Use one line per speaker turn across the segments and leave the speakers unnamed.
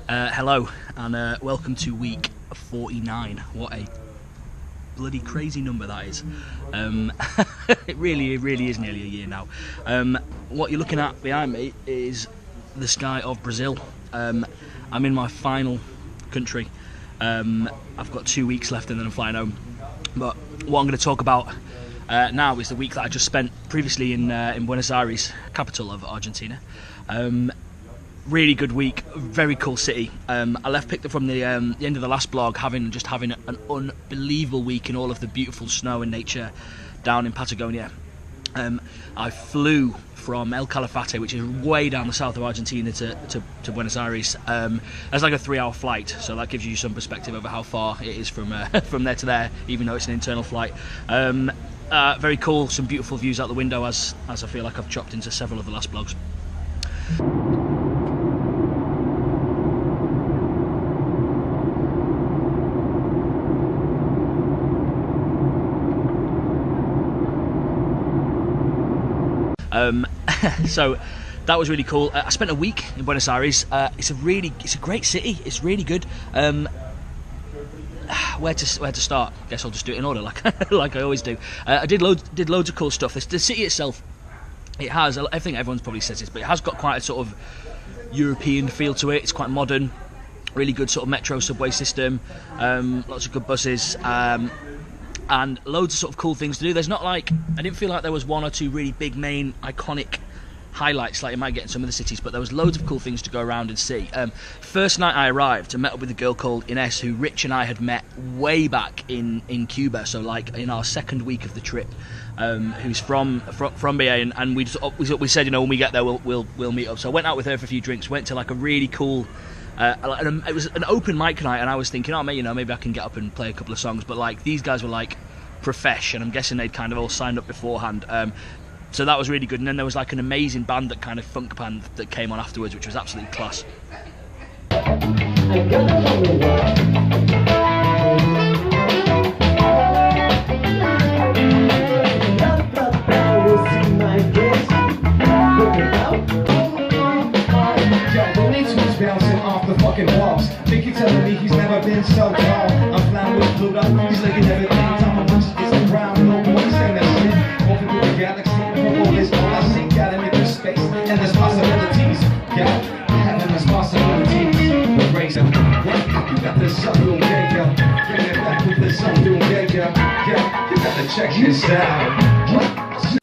Hello and welcome to week 49. What a bloody crazy number that is. It really is nearly a year now. What you're looking at behind me is the sky of Brazil. I'm in my final country. I've got 2 weeks left and then I'm flying home. But what I'm going to talk about now is the week that I just spent previously in Buenos Aires, capital of Argentina. Really good week, very cool city. I picked up from the end of the last blog, having an unbelievable week in all of the beautiful snow and nature down in Patagonia. I flew from El Calafate, which is way down the south of Argentina, to Buenos Aires. That's like a 3-hour flight, so that gives you some perspective over how far it is from from there to there, even though it's an internal flight. Very cool, some beautiful views out the window, as I feel like I've chopped into several of the last blogs. So that was really cool. I spent a week in Buenos Aires. It's a great city. It's really good. Where to start? I guess I'll just do it in order, like I always do. I did loads of cool stuff. The city itself, it has. I think everyone probably says this, but it has got quite a sort of European feel to it. It's quite modern. Really good sort of metro subway system. Lots of good buses. And loads of sort of cool things to do. There's not I didn't feel like there was one or two really big main iconic highlights like you might get in some of the cities, but there was loads of cool things to go around and see. First night I arrived, I met up with a girl called Ines, who Rich and I had met way back in Cuba, so like in our second week of the trip, who's from BA, and we said, you know, when we get there we'll meet up. So I went out with her for a few drinks, went to like a really cool it was an open mic night, and I was thinking, oh, maybe I can get up and play a couple of songs, but like these guys were like profesh, and I'm guessing they'd kind of all signed up beforehand, so that was really good. And then there was like an amazing band, that kind of funk band that came on afterwards, which was absolutely class.
Walls. Think you telling me he's never been so tall? I'm flying with Pluto, he's looking at everything. Time of riches is around, no boy saying that shit. Over through the galaxy, all this all I see, gotta make this space, and there's possibilities. Yeah, having these possibilities. But raise up, you got this up, little yeah. Bring it back with this up, little yeah. You got to check this out.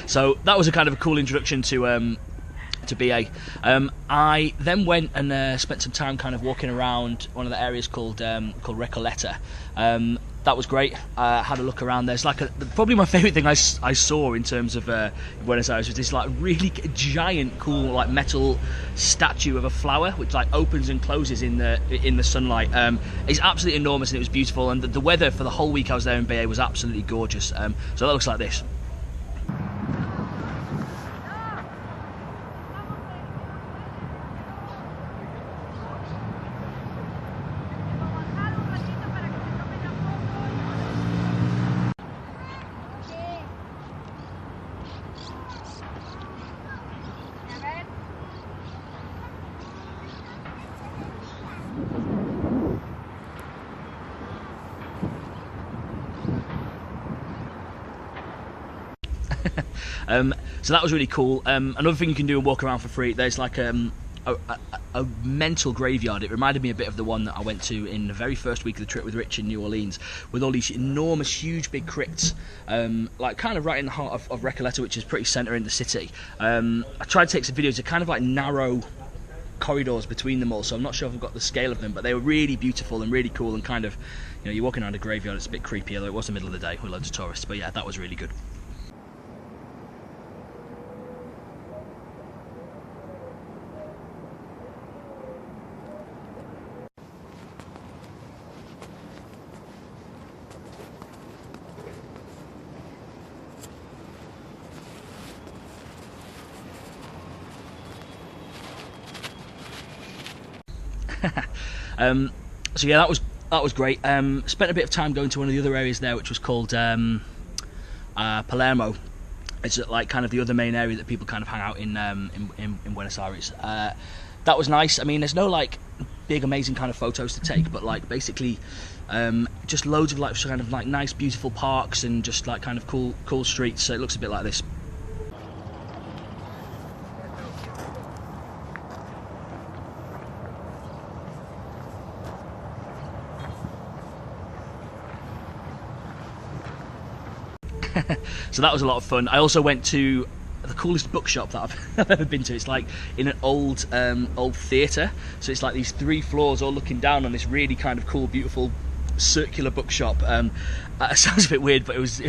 So that was a kind of a cool introduction to BA. I then went and spent some time kind of walking around one of the areas called Recoleta. That was great. Had a look around. There's like probably my favourite thing I saw in terms of Buenos Aires was this like really giant, cool like metal statue of a flower, which like opens and closes in the sunlight. It's absolutely enormous, and it was beautiful. And the weather for the whole week I was there in BA was absolutely gorgeous. So that looks like this. So that was really cool. Another thing you can do and walk around for free, there's like a mental graveyard. It reminded me a bit of the one that I went to in the very first week of the trip with Rich in New Orleans, with all these enormous, huge, big crypts, like kind of right in the heart of Recoleta, which is pretty centre in the city. I tried to take some videos of kind of like narrow corridors between them all, so I'm not sure if I've got the scale of them, but they were really beautiful and really cool, and kind of, you know, you're walking around a graveyard, it's a bit creepy, although it was the middle of the day with loads of tourists. But yeah, that was really good. So yeah, that was great. Spent a bit of time going to one of the other areas there, which was called Palermo. It's like kind of the other main area that people kind of hang out in Buenos Aires. That that was nice. I mean, there's no like big amazing kind of photos to take, but like basically just loads of like kind of like nice beautiful parks and just like kind of cool streets, so it looks a bit like this. So that was a lot of fun. I also went to the coolest bookshop that I've ever been to. It's like in an old theatre, so it's like these 3 floors all looking down on this really kind of cool, beautiful circular bookshop. It sounds a bit weird, but it was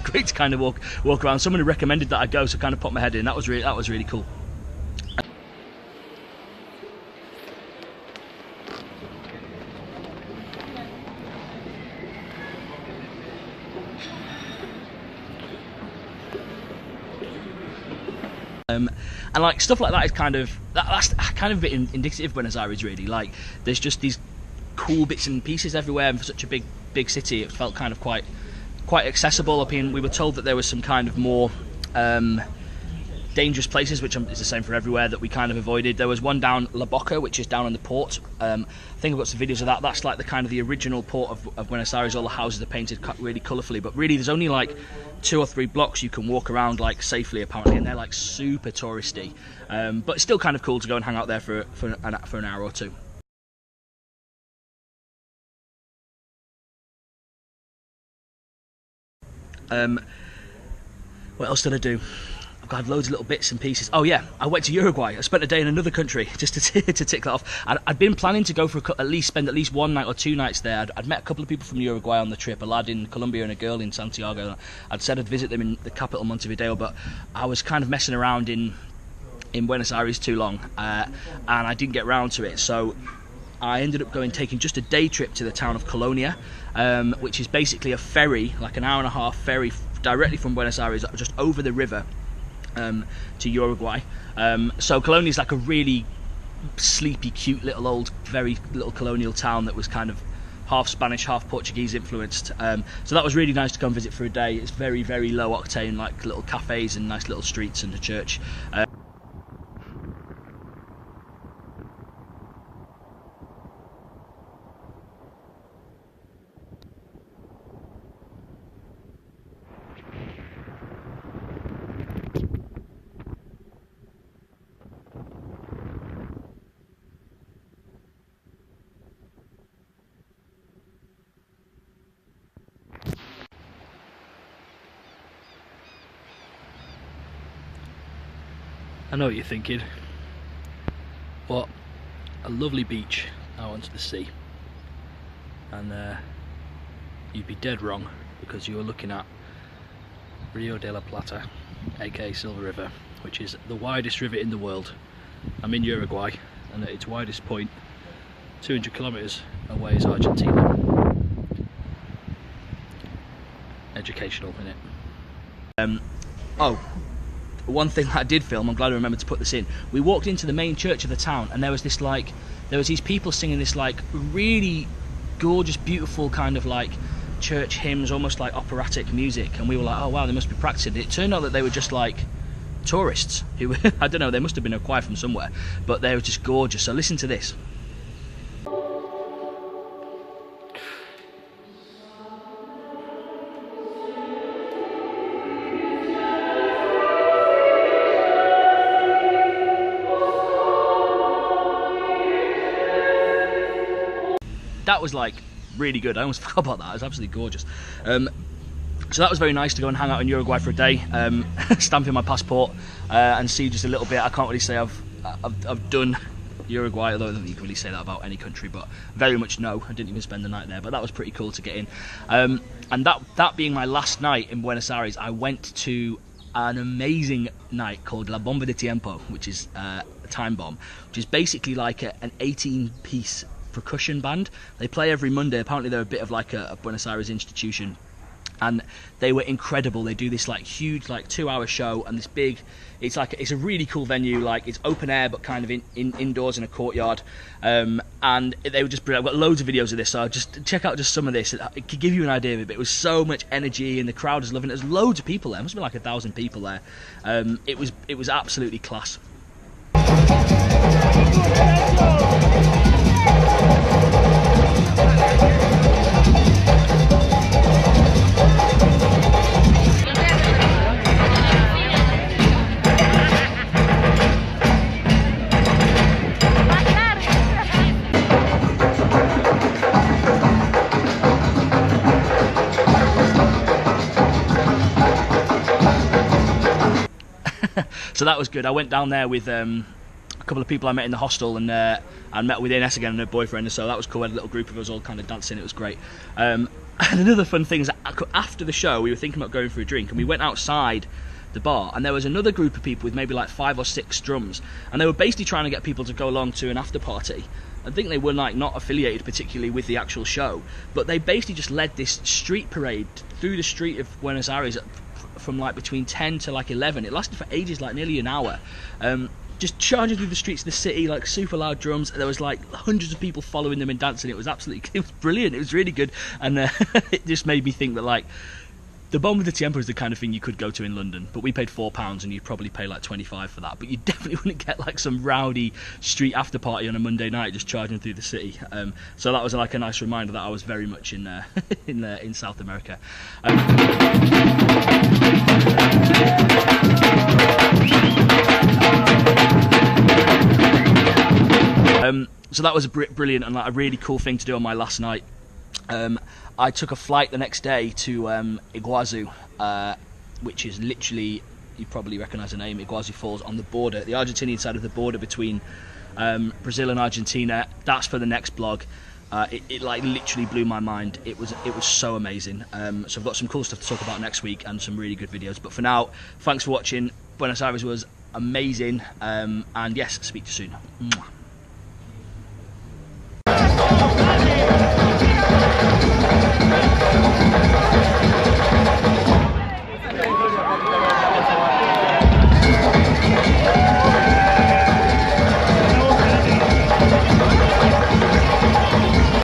great to kind of walk around. Someone had recommended that I go, so kind of popped my head in. That was really cool. And like stuff like that is kind of that's kind of a bit indicative of Buenos Aires, really. Like there's just these cool bits and pieces everywhere, and for such a big city, it felt kind of quite accessible. I mean, we were told that there was some kind of more dangerous places, which is the same for everywhere, that we kind of avoided. There was one down La Boca, which is down on the port. I think I've got some videos of that. That's like the kind of the original port of Buenos Aires. All the houses are painted really colourfully, but really there's only like 2 or 3 blocks you can walk around like safely apparently, and they're like super touristy, but it's still kind of cool to go and hang out there for an hour or 2. What else did I do? I've got loads of little bits and pieces. Oh yeah, I went to Uruguay. I spent a day in another country, just to tick that off. I'd been planning to go for spend at least 1 night or 2 nights there. I'd met a couple of people from Uruguay on the trip, a lad in Colombia and a girl in Santiago. I'd said I'd visit them in the capital, Montevideo, but I was kind of messing around in Buenos Aires too long, and I didn't get round to it. So I ended up taking just a day trip to the town of Colonia, which is basically a ferry, like an hour-and-a-half ferry directly from Buenos Aires, just over the river to Uruguay. So Colonia is like a really sleepy, cute little very little colonial town that was kind of half Spanish, half Portuguese influenced. So that was really nice to come visit for a day. It's very, very low octane, like little cafes and nice little streets and a church. I know what you're thinking. What a lovely beach out onto the sea. And you'd be dead wrong, because you were looking at Rio de la Plata, aka Silver River, which is the widest river in the world. I'm in Uruguay, and at its widest point, 200 kilometers away, is Argentina. Educational, innit? Oh, one thing that I did film, I'm glad I remembered to put this in. We walked into the main church of the town, and there was these people singing this like really gorgeous, beautiful kind of like church hymns, almost like operatic music, and we were like, oh wow, they must be practicing. It turned out that they were just like tourists who I don't know, they must have been a choir from somewhere, but they were just gorgeous. So listen to this. That was like really good. I almost forgot about that. It was absolutely gorgeous. So that was very nice to go and hang out in Uruguay for a day, stamping my passport and see just a little bit. I can't really say I've done Uruguay, although I don't think you can really say that about any country, but very much no. I didn't even spend the night there, but that was pretty cool to get in. And that being my last night in Buenos Aires, I went to an amazing night called La Bomba de Tiempo, which is a time bomb, which is basically like an 18-piece percussion band. They play every Monday. Apparently they're a bit of like a Buenos Aires institution, and they were incredible. They do this like huge like 2-hour show, and this big, it's a really cool venue. Like it's open air but kind of indoors in a courtyard, and they were just brilliant. I've got loads of videos of this, so just check out just some of this. It could give you an idea of it, but it was so much energy and the crowd was loving it. There's loads of people there. There must have been like 1,000 people there. It was absolutely class. So that was good. I went down there with a couple of people I met in the hostel, and met with Ines again and her boyfriend, and so that was cool. We had a little group of us all kind of dancing. It was great. And another fun thing is, after the show, we were thinking about going for a drink, and we went outside the bar, and there was another group of people with maybe like 5 or 6 drums, and they were basically trying to get people to go along to an after party. I think they were like not affiliated particularly with the actual show, but they basically just led this street parade through the street of Buenos Aires from like between 10 to like 11. It lasted for ages, like nearly an hour. Just charging through the streets of the city, like super loud drums. There was like hundreds of people following them and dancing. It was brilliant. It was really good, and it just made me think that like the Bomba de Tiempo is the kind of thing you could go to in London, but we paid £4 and you'd probably pay like 25 for that. But you definitely wouldn't get like some rowdy street after party on a Monday night just charging through the city. So that was like a nice reminder that I was very much in in South America. So that was brilliant and like a really cool thing to do on my last night. I took a flight the next day to Iguazu, which is literally, you probably recognise the name, Iguazu Falls, on the border, the Argentinian side of the border between Brazil and Argentina. That's for the next blog. It like literally blew my mind. It was so amazing. So I've got some cool stuff to talk about next week and some really good videos. But for now, thanks for watching. Buenos Aires was amazing. And yes, speak to you soon. Mwah.